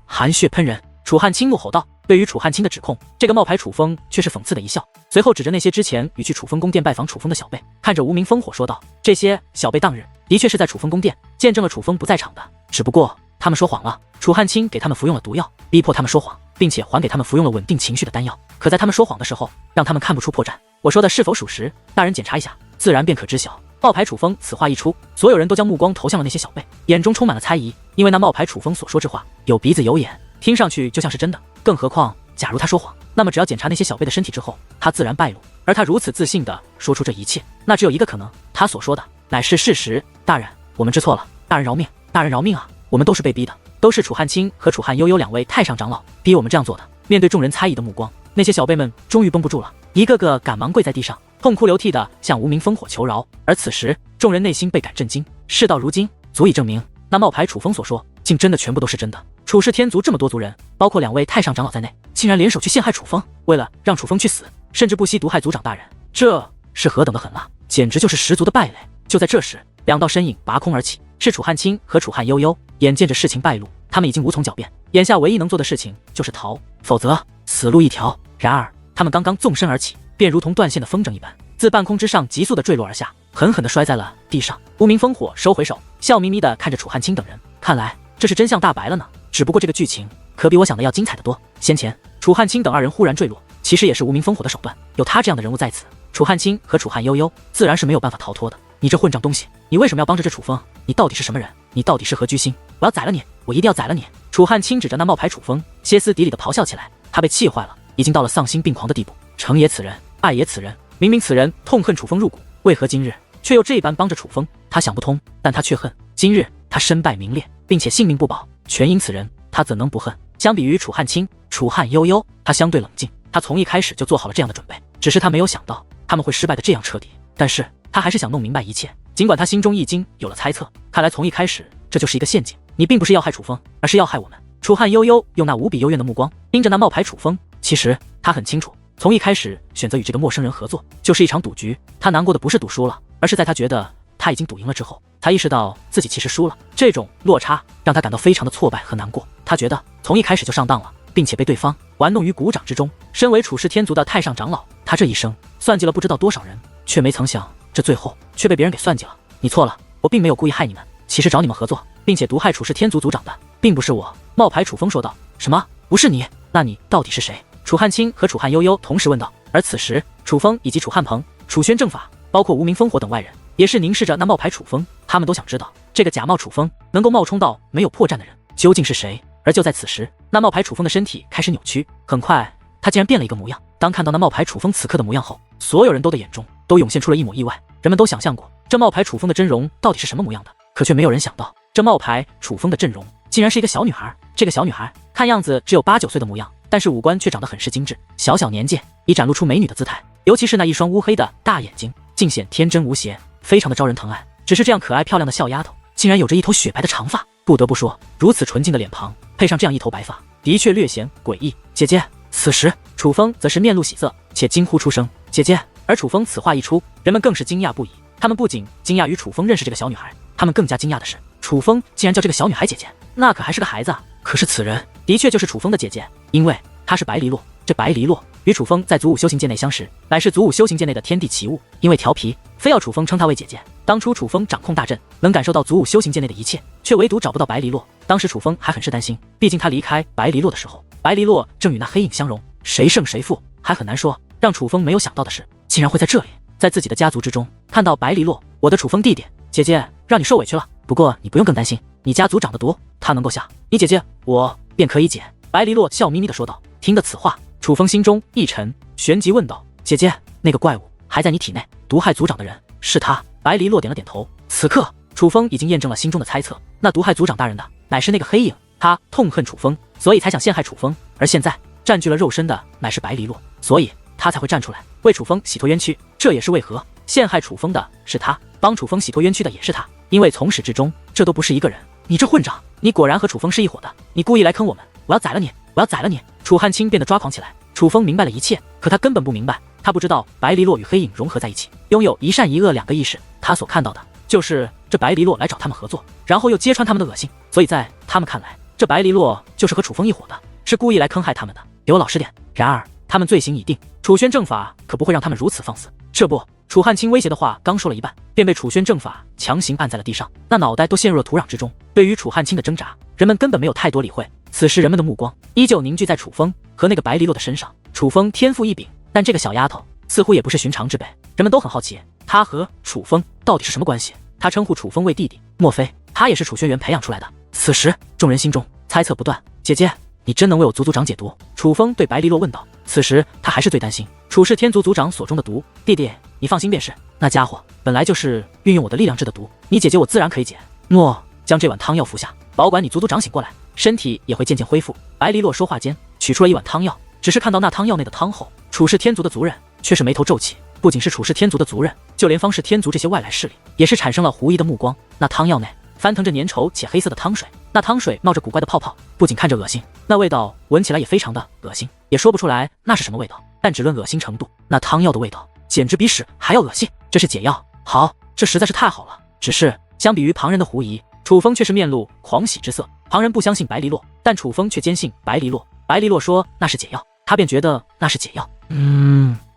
Speaker 1: 含血喷人！楚汉卿怒吼道。对于楚汉卿的指控，这个冒牌楚风却是讽刺的一笑，随后指着那些之前与去楚风宫殿拜访楚风的小辈，看着无名烽火说道：“这些小辈当日的确是在楚风宫殿见证了楚风不在场的，只不过他们说谎了。楚汉卿给他们服用了毒药，逼迫他们说谎，并且还给他们服用了稳定情绪的丹药。可在他们说谎的时候，让他们看不出破绽。我说的是否属实？大人检查一下，自然便可知晓。”冒牌楚风此话一出，所有人都将目光投向了那些小辈，眼中充满了猜疑，因为那冒牌楚风所说之话有鼻子有眼，听上去就像是真的。更何况，假如他说谎，那么只要检查那些小辈的身体之后，他自然败露。而他如此自信地说出这一切，那只有一个可能，他所说的乃是事实。大人，我们知错了，大人饶命，大人饶命啊！我们都是被逼的，都是楚汉卿和楚汉悠悠两位太上长老逼我们这样做的。面对众人猜疑的目光，那些小辈们终于绷不住了，一个个赶忙跪在地上，痛哭流涕地向无名烽火求饶。而此时，众人内心倍感震惊，事到如今，足以证明那冒牌楚风所说，竟真的全部都是真的。楚氏天族这么多族人，包括两位太上长老在内，竟然联手去陷害楚风，为了让楚风去死，甚至不惜毒害族长大人，这是何等的狠辣，简直就是十足的败类。就在这时，两道身影拔空而起，是楚汉卿和楚汉悠悠。眼见着事情败露，他们已经无从狡辩，眼下唯一能做的事情就是逃，否则死路一条。然而，他们刚刚纵身而起，便如同断线的风筝一般，自半空之上急速的坠落而下，狠狠地摔在了地上。无名烽火收回手，笑眯眯地看着楚汉卿等人，看来这是真相大白了呢。只不过这个剧情可比我想的要精彩得多。先前楚汉卿等二人忽然坠落，其实也是无名烽火的手段，有他这样的人物在此，楚汉卿和楚汉悠悠自然是没有办法逃脱的。你这混账东西，你为什么要帮着这楚风？你到底是什么人？你到底是何居心？我要宰了你！我一定要宰了你！楚汉卿指着那冒牌楚风，歇斯底里地咆哮起来。他被气坏了，已经到了丧心病狂的地步。成也此人，败也此人。明明此人痛恨楚风入骨，为何今日却又这般帮着楚风？他想不通，但他却恨。今日他身败名裂，并且性命不保，全因此人，他怎能不恨？相比于楚汉卿、楚汉悠悠，他相对冷静。他从一开始就做好了这样的准备，只是他没有想到他们会失败的这样彻底。但是他还是想弄明白一切，尽管他心中已经有了猜测，看来从一开始这就是一个陷阱。你并不是要害楚风，而是要害我们。楚汉悠悠用那无比幽怨的目光盯着那冒牌楚风，其实他很清楚，从一开始选择与这个陌生人合作，就是一场赌局。他难过的不是赌输了，而是在他觉得他已经赌赢了之后，才意识到自己其实输了。这种落差让他感到非常的挫败和难过。他觉得从一开始就上当了，并且被对方玩弄于股掌之中。身为楚氏天族的太上长老，他这一生算计了不知道多少人，却没曾想这最后却被别人给算计了。你错了，我并没有故意害你们，其实找你们合作并且毒害楚氏天族族长的并不是我。冒牌楚风说道。什么？不是你？那你到底是谁？楚汉卿和楚汉悠悠同时问道。而此时楚风以及楚汉鹏、楚宣正法，包括无名烽火等外人，也是凝视着那冒牌楚风。他们都想知道这个假冒楚风能够冒充到没有破绽的人究竟是谁。而就在此时，那冒牌楚风的身体开始扭曲，很快他竟然变了一个模样。当看到那冒牌楚风此刻的模样后，所有人都的眼中都涌现出了一抹意外。人们都想象过这冒牌楚风的真容到底是什么模样的，可却没有人想到这冒牌楚风的阵容竟然是一个小女孩。这个小女孩看样子只有8、9岁的模样，但是五官却长得很是精致，小小年纪已展露出美女的姿态，尤其是那一双乌黑的大眼睛，尽显天真无邪，非常的招人疼爱。只是这样可爱漂亮的小丫头，竟然有着一头雪白的长发。不得不说，如此纯净的脸庞，配上这样一头白发，的确略显诡异。姐姐！此时楚风则是面露喜色，且惊呼出声：姐姐！而楚风此话一出，人们更是惊讶不已。他们不仅惊讶于楚风认识这个小女孩，他们更加惊讶的是，楚风竟然叫这个小女孩姐姐，那可还是个孩子啊！可是此人的确就是楚风的姐姐，因为她是白梨落。这白梨落与楚风在祖武修行界内相识，乃是祖武修行界内的天地奇物。因为调皮，非要楚风称她为姐姐。当初楚风掌控大阵，能感受到祖武修行界内的一切，却唯独找不到白梨落。当时楚风还很是担心，毕竟他离开白梨落的时候，白梨落正与那黑影相融，谁胜谁负还很难说。让楚风没有想到的是，竟然会在这里，在自己的家族之中看到白梨落。我的楚风弟弟，姐姐让你受委屈了，不过你不用更担心，你家族长得多，他能够下你姐姐，我便可以解。白梨落笑眯眯地说道。听得此话，楚风心中一沉，旋即问道：姐姐，那个怪物还在你体内，毒害族长的人是他？白梨落点了点头。此刻楚风已经验证了心中的猜测，那毒害族长大人的乃是那个黑影，他痛恨楚风，所以才想陷害楚风，而现在占据了肉身的乃是白梨落，所以他才会站出来为楚风洗脱冤屈。这也是为何陷害楚风的是他，帮楚风洗脱冤屈的也是他，因为从始至终这都不是一个人。你这混账，你果然和楚风是一伙的，你故意来坑我们，我要宰了你，我要宰了你！楚汉卿变得抓狂起来，楚风明白了一切，可他根本不明白，他不知道白黎洛与黑影融合在一起，拥有一善一恶两个意识。他所看到的就是这白黎洛来找他们合作，然后又揭穿他们的恶行，所以在他们看来，这白黎洛就是和楚风一伙的，是故意来坑害他们的。给我老实点！然而他们罪行已定，楚宣正法可不会让他们如此放肆。这不，楚汉卿威胁的话刚说了一半，便被楚宣正法强行按在了地上，那脑袋都陷入了土壤之中。对于楚汉卿的挣扎，人们根本没有太多理会。此时人们的目光依旧凝聚在楚风和那个白黎洛的身上。楚风天赋异禀，但这个小丫头似乎也不是寻常之辈，人们都很好奇她和楚风到底是什么关系。他称呼楚风为弟弟，莫非他也是楚轩辕培养出来的？此时众人心中猜测不断。姐姐，你真能为我族族长解毒？楚风对白黎洛问道。此时他还是最担心楚氏天族族长所中的毒。弟弟，你放心便是，那家伙本来就是运用我的力量制的毒，你姐姐我自然可以解。诺，将这碗汤药服下，保管你族族长醒过来，身体也会渐渐恢复。白黎洛说话间取出了一碗汤药，只是看到那汤药内的汤后，楚氏天族的族人却是眉头皱起。不仅是楚氏天族的族人，就连方氏天族这些外来势力也是产生了狐疑的目光。那汤药内翻腾着粘稠且黑色的汤水，那汤水冒着古怪的泡泡，不仅看着恶心，那味道闻起来也非常的恶心，也说不出来那是什么味道。但只论恶心程度，那汤药的味道简直比屎还要恶心。这是解药，好，这实在是太好了。只是相比于旁人的狐疑，楚风却是面露狂喜之色。旁人不相信白黎洛，但楚风却坚信白黎洛。白黎洛说那是解药，他便觉得那是解药。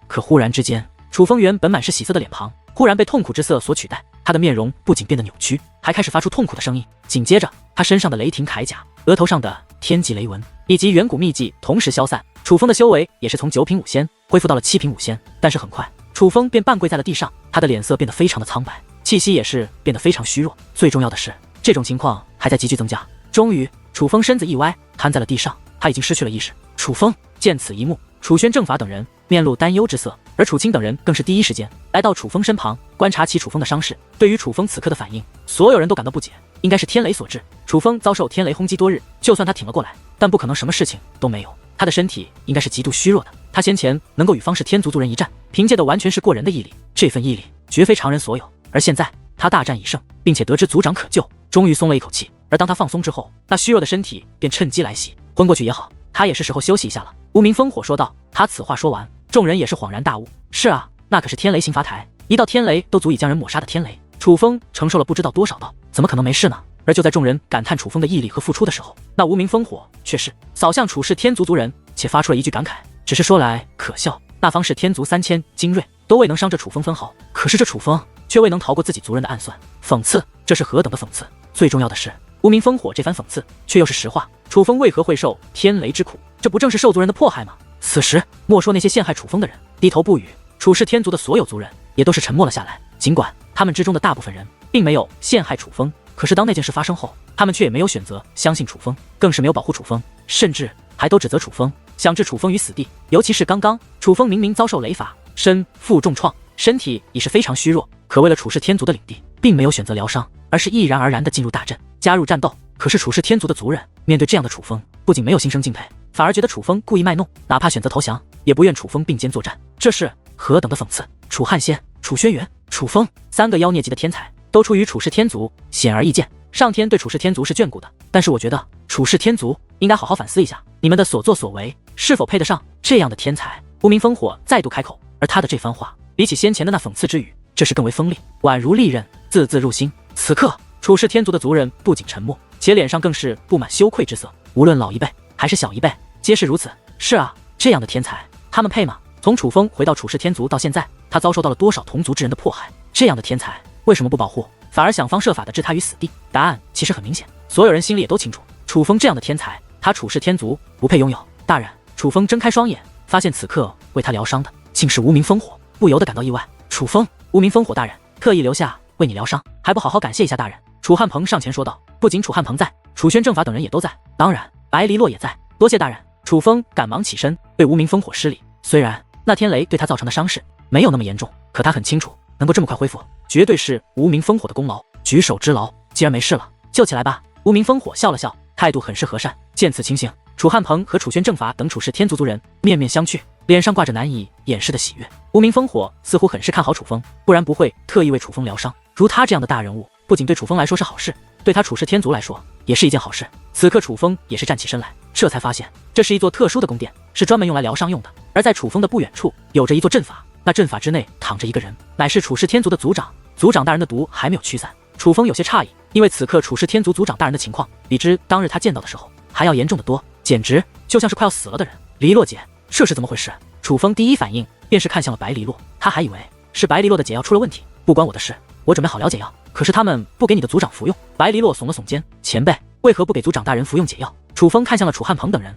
Speaker 1: 可忽然之间，楚风原本满是喜色的脸庞忽然被痛苦之色所取代，他的面容不仅变得扭曲，还开始发出痛苦的声音。紧接着，他身上的雷霆铠甲、额头上的天际雷纹以及远古秘技同时消散。楚风的修为也是从9品5仙恢复到了7品5仙，但是很快，楚风便半跪在了地上，他的脸色变得非常的苍白，气息也是变得非常虚弱。最重要的是，这种情况还在急剧增加。终于，楚风身子一歪，瘫在了地上，他已经失去了意识。楚风见此一幕，楚宣正法等人面露担忧之色，而楚清等人更是第一时间来到楚风身旁，观察起楚风的伤势。对于楚风此刻的反应，所有人都感到不解，应该是天雷所致。楚风遭受天雷轰击多日，就算他挺了过来，但不可能什么事情都没有。他的身体应该是极度虚弱的，他先前能够与方氏天族族人一战，凭借的完全是过人的毅力，这份毅力绝非常人所有。而现在他大战已胜，并且得知族长可救，终于松了一口气。而当他放松之后，那虚弱的身体便趁机来袭，昏过去也好，他也是时候休息一下了。无名烽火说道。他此话说完，众人也是恍然大悟。是啊，那可是天雷刑罚台，一道天雷都足以将人抹杀的天雷，楚风承受了不知道多少道，怎么可能没事呢？而就在众人感叹楚风的毅力和付出的时候，那无名烽火却是扫向楚氏天族族人，且发出了一句感慨：只是说来可笑，那方氏天族3000精锐都未能伤这楚风分毫，可是这楚风却未能逃过自己族人的暗算。讽刺，这是何等的讽刺！最重要的是，无名烽火这番讽刺却又是实话。楚风为何会受天雷之苦？这不正是受族人的迫害吗？此时，莫说那些陷害楚风的人低头不语，楚氏天族的所有族人也都是沉默了下来。尽管他们之中的大部分人并没有陷害楚风，可是当那件事发生后，他们却也没有选择相信楚风，更是没有保护楚风，甚至还都指责楚风，想置楚风于死地。尤其是刚刚，楚风明明遭受雷法，身负重创，身体已是非常虚弱，可为了楚氏天族的领地，并没有选择疗伤，而是毅然而然地进入大阵，加入战斗。可是楚氏天族的族人面对这样的楚风，不仅没有心生敬佩，反而觉得楚风故意卖弄，哪怕选择投降，也不愿楚风并肩作战。这是何等的讽刺！楚汉仙、楚轩辕、楚风3个妖孽级的天才都出于楚氏天族，显而易见，上天对楚氏天族是眷顾的。但是我觉得楚氏天族应该好好反思一下，你们的所作所为是否配得上这样的天才？无名烽火再度开口，而他的这番话比起先前的那讽刺之语，这是更为锋利，宛如利刃，字字入心。此刻，楚氏天族的族人不仅沉默，且脸上更是布满羞愧之色。无论老一辈还是小一辈，皆是如此。是啊，这样的天才，他们配吗？从楚风回到楚氏天族到现在，他遭受到了多少同族之人的迫害？这样的天才，为什么不保护，反而想方设法的置他于死地？答案其实很明显，所有人心里也都清楚，楚风这样的天才，他楚氏天族不配拥有。大人，楚风睁开双眼，发现此刻为他疗伤的竟是无名烽火，不由得感到意外。楚风，无名烽火大人特意留下为你疗伤，还不好好感谢一下大人？楚汉鹏上前说道。不仅楚汉鹏在，楚宣正法等人也都在，当然白黎洛也在。多谢大人。楚风赶忙起身为无名烽火施礼。虽然那天雷对他造成的伤势没有那么严重，可他很清楚，能够这么快恢复，绝对是无名烽火的功劳，举手之劳。既然没事了，就起来吧。无名烽火笑了笑，态度很是和善。见此情形，楚汉鹏和楚宣正法等楚氏天族族人面面相觑，脸上挂着难以掩饰的喜悦。无名烽火似乎很是看好楚风，不然不会特意为楚风疗伤。如他这样的大人物，不仅对楚风来说是好事，对他楚氏天族来说也是一件好事。此刻楚风也是站起身来，这才发现这是一座特殊的宫殿，是专门用来疗伤用的。而在楚风的不远处有着一座阵法，那阵法之内躺着一个人，乃是楚氏天族的族长。族长大人的毒还没有驱散，楚风有些诧异，因为此刻楚氏天族族长大人的情况比之当日他见到的时候还要严重的多，简直就像是快要死了的人。黎洛姐，这是怎么回事？楚风第一反应便是看向了白黎洛，他还以为是白黎洛的解药出了问题。不关我的事，我准备好了解药，可是他们不给你的族长服用。白黎洛耸了耸肩，前辈为何不给族长大人服用解药？楚风看向了楚汉鹏等人，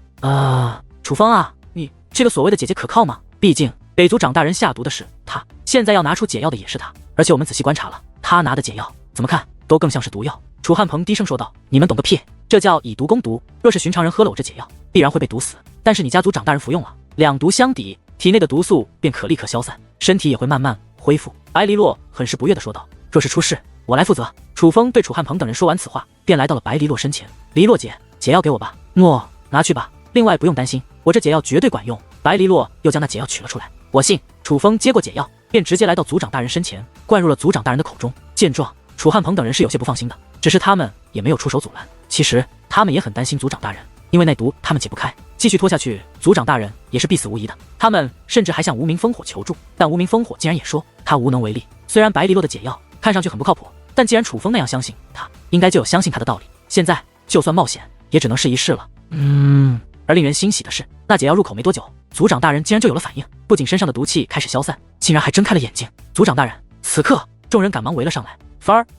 Speaker 1: 楚风啊，你这个所谓的姐姐可靠吗？毕竟给族长大人下毒的是他，现在要拿出解药的也是他，而且我们仔细观察了，他拿的解药怎么看都更像是毒药。楚汉鹏低声说道，你们懂个屁，这叫以毒攻毒，若是寻常人喝了我这解药，必然会被毒死，但是你家族长大人服用了，两毒相抵，体内的毒素便可立刻消散，身体也会慢慢恢复。白黎洛很是不悦地说道，若是出事我来负责。楚风对楚汉鹏等人说完此话，便来到了白黎洛身前，黎洛姐，解药给我吧。诺，拿去吧，另外不用担心，我这解药绝对管用。白黎洛又将那解药取了出来，我信。楚风接过解药，便直接来到族长大人身前，灌入了族长大人的口中。见状，楚汉鹏等人是有些不放心的，只是他们也没有出手阻拦。其实他们也很担心族长大人，因为那毒他们解不开，继续拖下去族长大人也是必死无疑的。他们甚至还向无名烽火求助，但无名烽火竟然也说他无能为力。虽然白黎洛的解药看上去很不靠谱，但既然楚风那样相信他，应该就有相信他的道理。现在就算冒险也只能试一试了。而令人欣喜的是，那解药入口没多久，族长大人竟然就有了反应，不仅身上的毒气开始消散，竟然还睁开了眼睛。族长大人！此刻众人赶忙围了上来，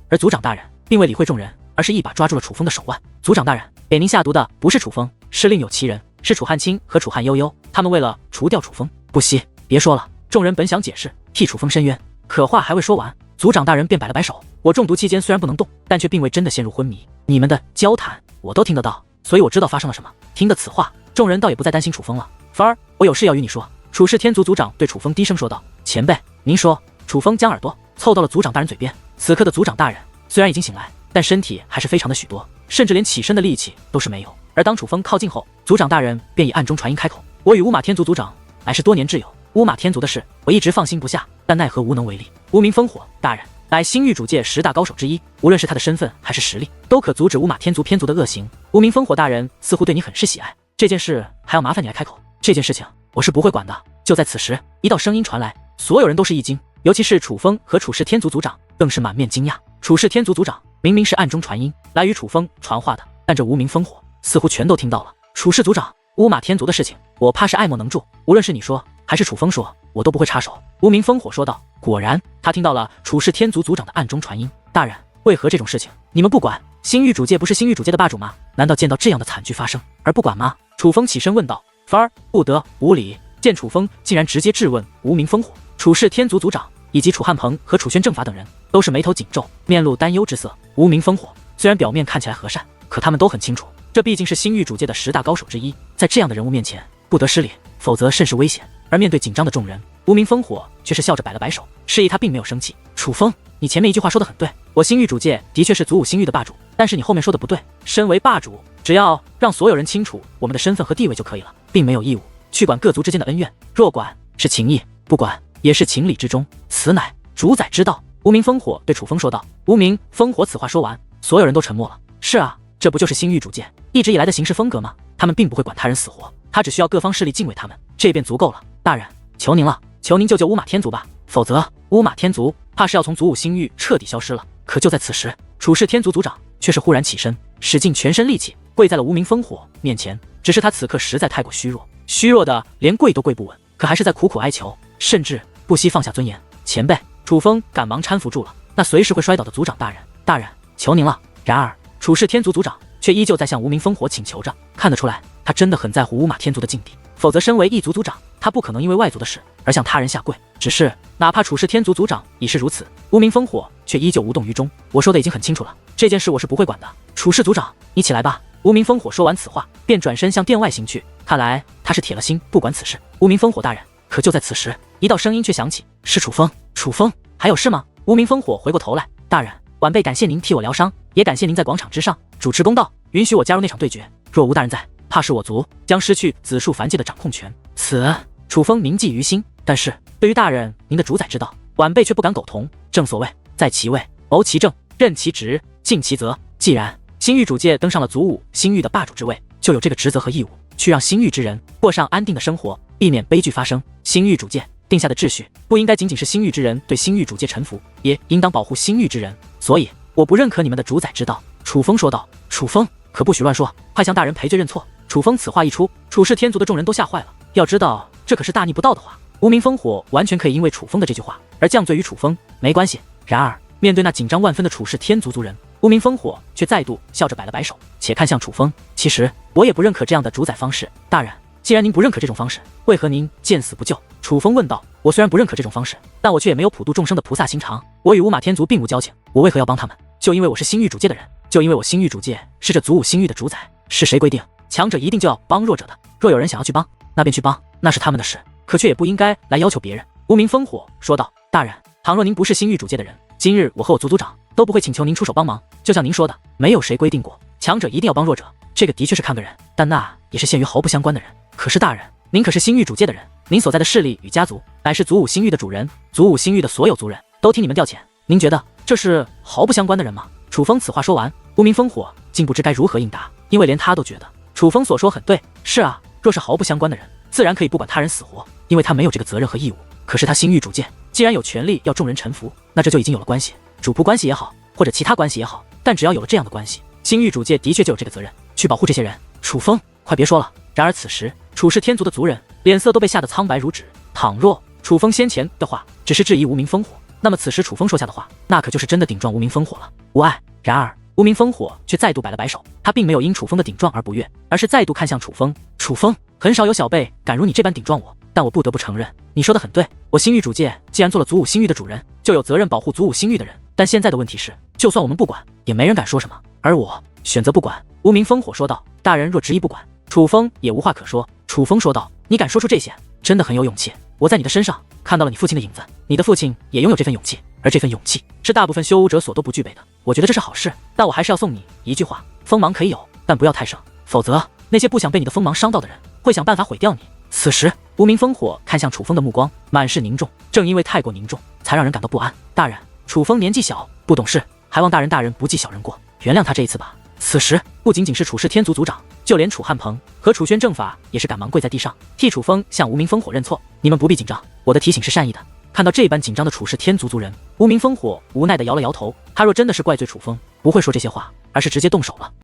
Speaker 1: 而族长大人并未理会众人，而是一把抓住了楚风的手腕。族长大人，给您下毒的不是楚风，是另有其人，是楚汉卿和楚汉悠悠，他们为了除掉楚风，不惜。别说了。众人本想解释替楚风申冤，可话还未说完，族长大人便摆了摆手，我中毒期间虽然不能动，但却并未真的陷入昏迷，你们的交谈我都听得到，所以我知道发生了什么。听得此话，众人倒也不再担心楚风了。我有事要与你说。楚氏天族族长对楚风低声说道，前辈您说。楚风将耳朵凑到了族长大人嘴边，此刻的族长大人虽然已经醒来，但身体还是非常的许多，甚至连起身的力气都是没有。而当楚风靠近后，族长大人便以暗中传音开口，我与乌马天族族长乃是多年挚友，乌马天族的事我一直放心不下，但奈何无能为力。无名烽火大人乃星域主界10大高手之一，无论是他的身份还是实力，都可阻止乌马天族偏族的恶行。无名烽火大人似乎对你很是喜爱，这件事还要麻烦你来开口。这件事情我是不会管的。就在此时，一道声音传来，所有人都是一惊，尤其是楚风和楚氏天族族长更是满面惊讶。楚氏天族族长明明是暗中传音来与楚风传话的，但这无名烽火似乎全都听到了。楚氏族长，乌马天族的事情我怕是爱莫能助，无论是你说还是楚风说，我都不会插手。无名烽火说道。果然他听到了楚氏天族族长的暗中传音。大人，为何这种事情你们不管？星域主界不是星域主界的霸主吗？难道见到这样的惨剧发生而不管吗？楚风起身问道。不得无礼。见楚风竟然直接质问无名烽火，楚氏天族族长以及楚汉鹏和楚轩正法等人都是眉头紧皱，面露担忧之色。无名烽火虽然表面看起来和善，可他们都很清楚，这毕竟是星域主界的10大高手之一，在这样的人物面前不得失礼，否则甚是危险。而面对紧张的众人，无名烽火却是笑着摆了摆手，示意他并没有生气。楚风，你前面一句话说得很对，我星域主界的确是祖武星域的霸主，但是你后面说的不对，身为霸主，只要让所有人清楚我们的身份和地位就可以了，并没有义务去管各族之间的恩怨，若管是情义，不管也是情理之中，此乃主宰之道。无名烽火对楚风说道。无名烽火此话说完，所有人都沉默了。是啊，这不就是星域主界一直以来的行事风格吗？他们并不会管他人死活，他只需要各方势力敬畏他们，这便足够了。大人，求您了，求您救救乌马天族吧，否则乌马天族怕是要从祖武星域彻底消失了。可就在此时，楚氏天族族长却是忽然起身，使尽全身力气跪在了无名烽火面前。只是他此刻实在太过虚弱的连跪都跪不稳，可还是在苦苦哀求，甚至不惜放下尊严。前辈，楚风赶忙搀扶住了那随时会摔倒的族长大人，大人，求您了。然而楚氏天族族长却依旧在向无名烽火请求着，看得出来他真的很在乎乌马天族的境地，否则身为一族族长，他不可能因为外族的事而向他人下跪。只是哪怕楚氏天族族长已是如此，无名烽火却依旧无动于衷。我说的已经很清楚了，这件事我是不会管的。楚氏族长，你起来吧。无名烽火说完此话，便转身向殿外行去，看来他是铁了心不管此事。无名烽火大人。可就在此时，一道声音却响起，是楚风。楚风，还有事吗？无名烽火回过头来，大人，晚辈感谢您替我疗伤，也感谢您在广场之上主持公道，允许我加入那场对决。若无大人在，怕是我族将失去子树凡界的掌控权。楚风铭记于心，但是对于大人您的主宰之道，晚辈却不敢苟同。正所谓在其位谋其政，任其职，尽其责。既星域主界登上了祖武星域的霸主之位，就有这个职责和义务，去让星域之人过上安定的生活，避免悲剧发生。星域主界定下的秩序，不应该仅仅是星域之人对星域主界臣服，也应当保护星域之人。所以，我不认可你们的主宰之道。楚风说道。楚风，可不许乱说，快向大人赔罪认错。楚风此话一出，楚氏天族的众人都吓坏了。要知道，这可是大逆不道的话。无名烽火完全可以因为楚风的这句话而降罪于楚风，没关系。然而，面对那紧张万分的楚氏天族族人，无名烽火却再度笑着摆了摆手，且看向楚风。其实，我也不认可这样的主宰方式。大人，既然您不认可这种方式，为何您见死不救？楚风问道。我虽然不认可这种方式，但我却也没有普度众生的菩萨心肠。我与乌马天族并无交情，我为何要帮他们？就因为我是星域主界的人，就因为我星域主界是这祖武星域的主宰。是谁规定强者一定就要帮弱者的？若有人想要去帮，那便去帮，那是他们的事，可却也不应该来要求别人。无名烽火说道。大人，倘若您不是星域主界的人，今日我和我族族长都不会请求您出手帮忙。就像您说的，没有谁规定过强者一定要帮弱者，这个的确是看个人，但那也是限于毫不相关的人。可是大人，您可是星域主界的人，您所在的势力与家族乃是祖武星域的主人，祖武星域的所有族人都听你们调遣，您觉得这是毫不相关的人吗？楚风此话说完，无名烽火竟不知该如何应答，因为连他都觉得楚风所说很对。是啊，若是毫不相关的人，自然可以不管他人死活，因为他没有这个责任和义务。可是他星域主界既然有权利要众人臣服，那这就已经有了关系，主仆关系也好，或者其他关系也好，但只要有了这样的关系，星域主界的确就有这个责任去保护这些人。楚风，快别说了。然而此时，楚氏天族的族人脸色都被吓得苍白如纸。倘若楚风先前的话只是质疑无名烽火，那么此时楚风说下的话，那可就是真的顶撞无名烽火了。无碍。然而无名烽火却再度摆了摆手，他并没有因楚风的顶撞而不悦，而是再度看向楚风。楚风，很少有小辈敢如你这般顶撞我，但我不得不承认，你说的很对。我星域主界既然做了祖武星域的主人，就有责任保护祖武星域的人。但现在的问题是，就算我们不管，也没人敢说什么，而我选择不管。无名烽火说道。大人若执意不管，楚风也无话可说。楚风说道。你敢说出这些，真的很有勇气。我在你的身上看到了你父亲的影子，你的父亲也拥有这份勇气，而这份勇气是大部分修武者所都不具备的。我觉得这是好事，但我还是要送你一句话：锋芒可以有，但不要太盛，否则那些不想被你的锋芒伤到的人会想办法毁掉你。此时，无名烽火看向楚风的目光满是凝重，正因为太过凝重，才让人感到不安。大人，楚风年纪小，不懂事，还望大人不计小人过，原谅他这一次吧。此时，不仅仅是楚氏天族族长，就连楚汉鹏和楚轩正法也是赶忙跪在地上，替楚风向无名烽火认错。你们不必紧张，我的提醒是善意的。看到这般紧张的楚氏天族族人，无名烽火无奈地摇了摇头。他若真的是怪罪楚风，不会说这些话，而是直接动手了。